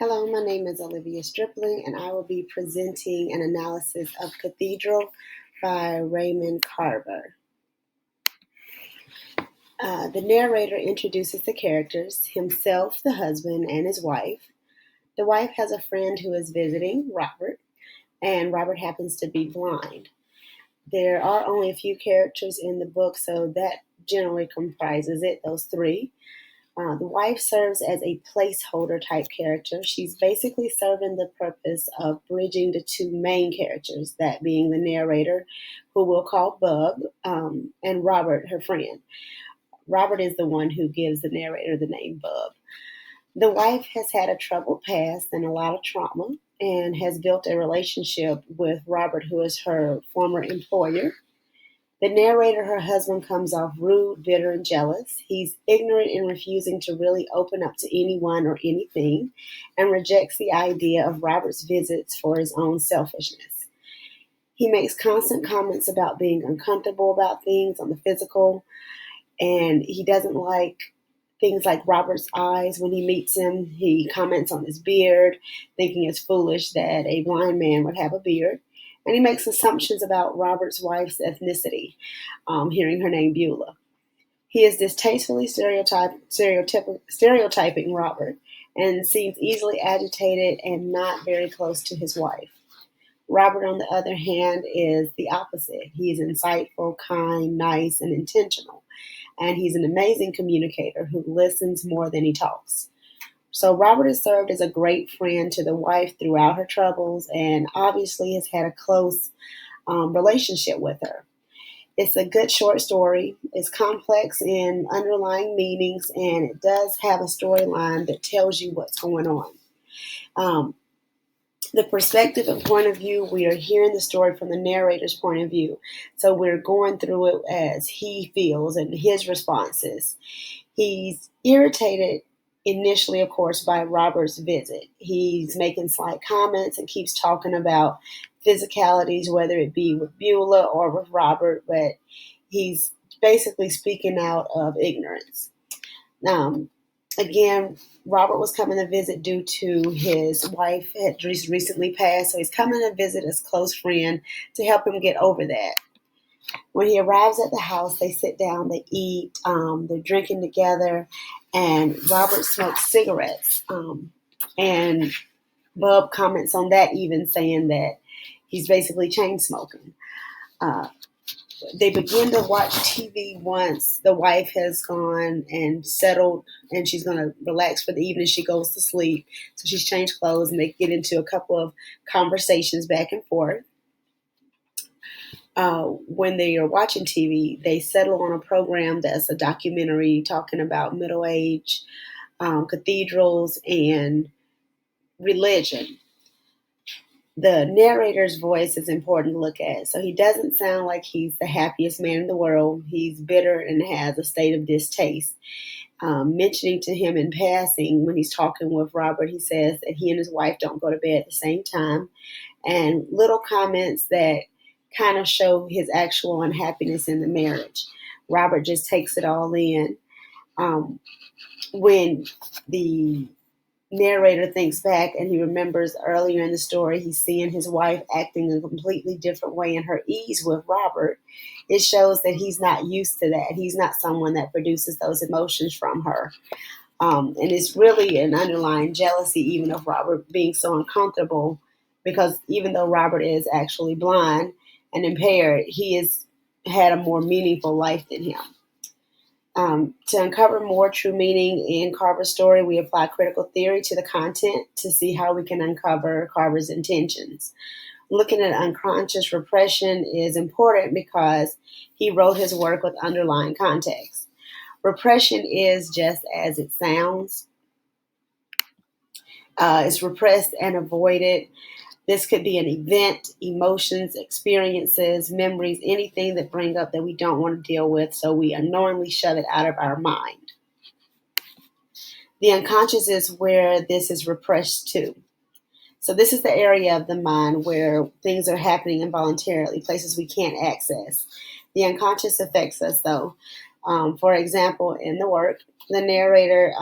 Hello, my name is Olivia Stripling, and I will be presenting an analysis of Cathedral by Raymond Carver. The narrator introduces the characters, himself, the husband, and his wife. The wife has a friend who is visiting, Robert, and Robert happens to be blind. There are only a few characters in the book, so that generally comprises it, those three. The wife serves as a placeholder type character. She's basically serving the purpose of bridging the two main characters, that being the narrator, who we'll call Bub, and Robert, her friend. Robert is the one who gives the narrator the name Bub. The wife has had a troubled past and a lot of trauma and has built a relationship with Robert, who is her former employer. The narrator, her husband, comes off rude, bitter, and jealous. He's ignorant and refusing to really open up to anyone or anything, and rejects the idea of Robert's visits for his own selfishness. He makes constant comments about being uncomfortable about things on the physical, and he doesn't like things like Robert's eyes when he meets him. He comments on his beard, thinking it's foolish that a blind man would have a beard. And he makes assumptions about Robert's wife's ethnicity, hearing her name Beulah. He is distastefully stereotyping Robert and seems easily agitated and not very close to his wife. Robert, on the other hand, is the opposite. He is insightful, kind, nice, and intentional. And he's an amazing communicator who listens more than he talks. So Robert has served as a great friend to the wife throughout her troubles and obviously has had a close relationship with her. It's a good short story. It's complex in underlying meanings, and it does have a storyline that tells you what's going on. The perspective and point of view, we are hearing the story from the narrator's point of view. So we're going through it as he feels and his responses. He's irritated initially, of course, by Robert's visit. He's making slight comments and keeps talking about physicalities, whether it be with Beulah or with Robert, but he's basically speaking out of ignorance. Again, Robert was coming to visit due to his wife had just recently passed, so he's coming to visit his close friend to help him get over that. When he arrives at the house, they sit down, they eat, they're drinking together, and Robert smokes cigarettes. And Bub comments on that, even saying that he's basically chain smoking. They begin to watch TV once the wife has gone and settled, and she's going to relax for the evening. She goes to sleep, so she's changed clothes, and they get into a couple of conversations back and forth. When they are watching TV, they settle on a program that's a documentary talking about middle age, cathedrals, and religion. The narrator's voice is important to look at. So he doesn't sound like he's the happiest man in the world. He's bitter and has a state of distaste. Mentioning to him in passing when he's talking with Robert, he says that he and his wife don't go to bed at the same time. And little comments that kind of show his actual unhappiness in the marriage. Robert just takes it all in. When the narrator thinks back and he remembers earlier in the story, he's seeing his wife acting a completely different way in her ease with Robert. It shows that he's not used to that. He's not someone that produces those emotions from her. And it's really an underlying jealousy, even of Robert being so uncomfortable, because even though Robert is actually blind and impaired, he has had a more meaningful life than him. To uncover more true meaning in Carver's story, we apply critical theory to the content to see how we can uncover Carver's intentions. Looking at unconscious repression is important because he wrote his work with underlying context. Repression is just as it sounds. It's repressed and avoided. This could be an event, emotions, experiences, memories, anything that bring up that we don't want to deal with, so we unknowingly shove it out of our mind. The unconscious is where this is repressed to. So this is the area of the mind where things are happening involuntarily, places we can't access. The unconscious affects us, though. For example, in the work, The narrator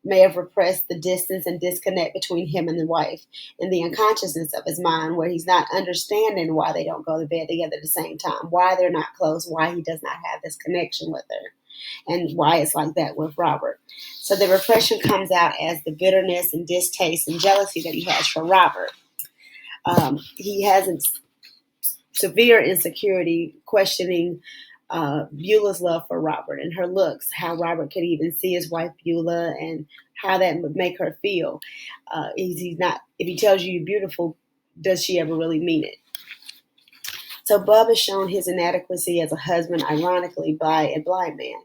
may have repressed the distance and disconnect between him and the wife in the unconsciousness of his mind, where he's not understanding why they don't go to bed together at the same time, why they're not close, why he does not have this connection with her, and why it's like that with Robert. So the repression comes out as the bitterness and distaste and jealousy that he has for Robert. He has a severe insecurity, questioning Beulah's love for Robert and her looks, how Robert could even see his wife Beulah, and how that would make her feel. He's not. If he tells you you're beautiful, does she ever really mean it? So Bub has shown his inadequacy as a husband, ironically, by a blind man.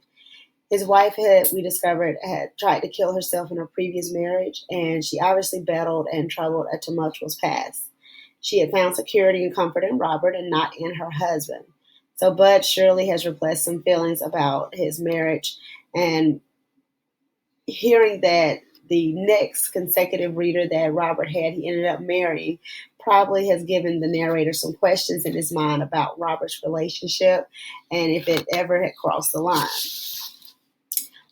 His wife we discovered, had tried to kill herself in her previous marriage, and she obviously battled and troubled a tumultuous past. She had found security and comfort in Robert and not in her husband. So Bud surely has repressed some feelings about his marriage, and hearing that the next consecutive reader that Robert had, he ended up marrying, probably has given the narrator some questions in his mind about Robert's relationship and if it ever had crossed the line.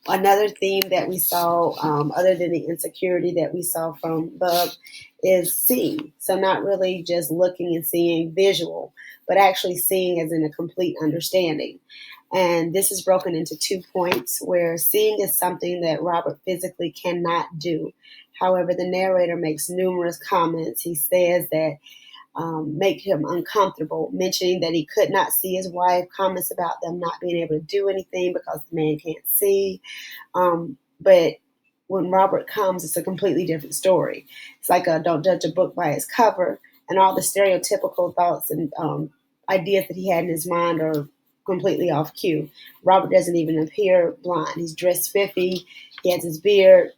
Another theme that we saw, other than the insecurity that we saw from Bub, is seeing. So not really just looking and seeing visual, but actually seeing as in a complete understanding. And this is broken into 2 points, where seeing is something that Robert physically cannot do. However, the narrator makes numerous comments. He says that make him uncomfortable, mentioning that he could not see his wife, comments about them not being able to do anything because the man can't see. But when Robert comes, it's a completely different story. It's like a don't judge a book by its cover, and all the stereotypical thoughts and ideas that he had in his mind are completely off cue. Robert doesn't even appear blind. He's dressed spiffy, he has his beard,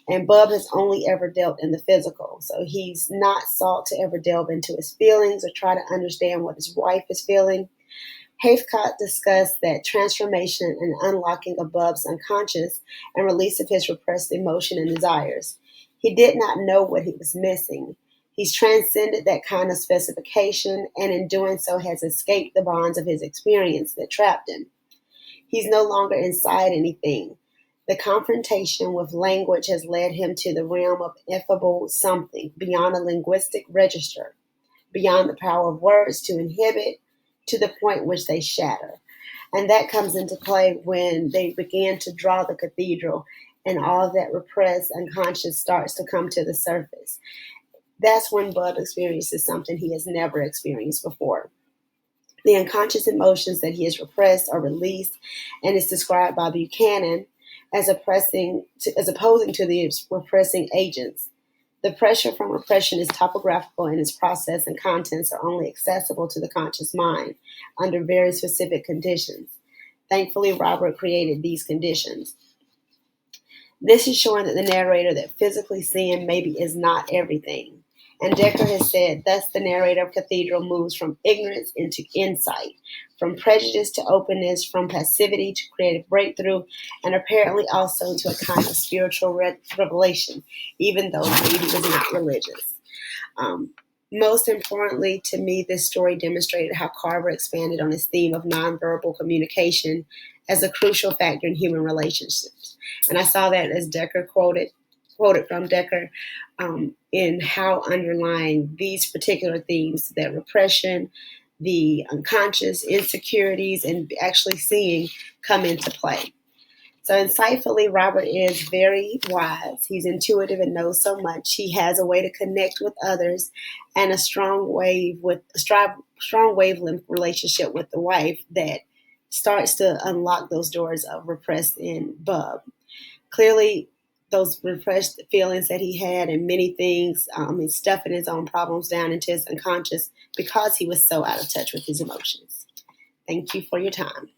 and Bub has only ever dealt in the physical. So he's not sought to ever delve into his feelings or try to understand what his wife is feeling. Haithcott discussed that transformation and unlocking of Bub's unconscious and release of his repressed emotion and desires. He did not know what he was missing. He's transcended that kind of specification, and in doing so has escaped the bonds of his experience that trapped him. He's no longer inside anything. The confrontation with language has led him to the realm of ineffable something beyond a linguistic register, beyond the power of words to inhibit, to the point which they shatter. And that comes into play when they began to draw the cathedral and all that repressed unconscious starts to come to the surface. That's when Bud experiences something he has never experienced before. The unconscious emotions that he has repressed are released, and is described by Buchanan as opposing to the repressing agents. The pressure from repression is topographical, and its process and contents are only accessible to the conscious mind under very specific conditions. Thankfully, Robert created these conditions. This is showing that the narrator that physically seeing maybe is not everything. And Decker has said, thus the narrator of Cathedral moves from ignorance into insight, from prejudice to openness, from passivity to creative breakthrough, and apparently also to a kind of spiritual revelation, even though maybe he was not religious. Most importantly, to me, this story demonstrated how Carver expanded on his theme of nonverbal communication as a crucial factor in human relationships. And I saw that as Decker quoted from Decker, in how underlying these particular themes, that repression, the unconscious, insecurities, and actually seeing come into play. So insightfully, Robert is very wise. He's intuitive and knows so much. He has a way to connect with others, and a strong wavelength relationship with the wife that starts to unlock those doors of repressed in Bub. Clearly, those repressed feelings that he had and many things, he's stuffing his own problems down into his unconscious because he was so out of touch with his emotions. Thank you for your time.